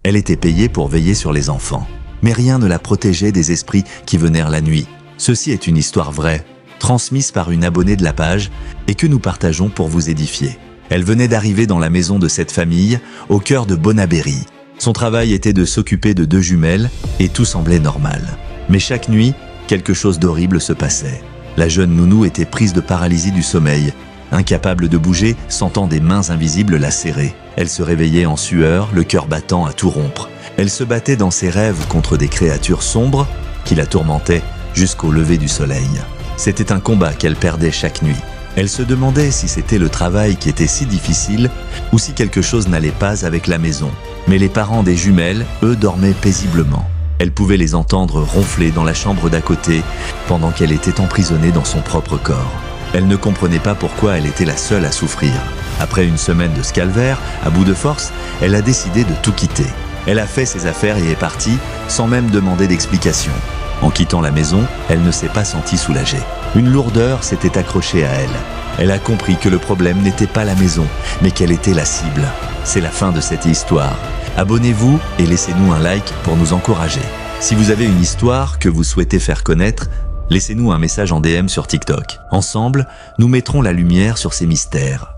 Elle était payée pour veiller sur les enfants. Mais rien ne la protégeait des esprits qui venaient la nuit. Ceci est une histoire vraie, transmise par une abonnée de la page et que nous partageons pour vous édifier. Elle venait d'arriver dans la maison de cette famille, au cœur de Bonaberry. Son travail était de s'occuper de 2 jumelles et tout semblait normal. Mais chaque nuit, quelque chose d'horrible se passait. La jeune nounou était prise de paralysie du sommeil. Incapable de bouger, sentant des mains invisibles la serrer. Elle se réveillait en sueur, le cœur battant à tout rompre. Elle se battait dans ses rêves contre des créatures sombres qui la tourmentaient jusqu'au lever du soleil. C'était un combat qu'elle perdait chaque nuit. Elle se demandait si c'était le travail qui était si difficile ou si quelque chose n'allait pas avec la maison. Mais les parents des jumelles, eux, dormaient paisiblement. Elle pouvait les entendre ronfler dans la chambre d'à côté pendant qu'elle était emprisonnée dans son propre corps. Elle ne comprenait pas pourquoi elle était la seule à souffrir. Après une semaine de ce calvaire, à bout de force, elle a décidé de tout quitter. Elle a fait ses affaires et est partie, sans même demander d'explication. En quittant la maison, elle ne s'est pas sentie soulagée. Une lourdeur s'était accrochée à elle. Elle a compris que le problème n'était pas la maison, mais qu'elle était la cible. C'est la fin de cette histoire. Abonnez-vous et laissez-nous un like pour nous encourager. Si vous avez une histoire que vous souhaitez faire connaître, laissez-nous un message en DM sur TikTok. Ensemble, nous mettrons la lumière sur ces mystères.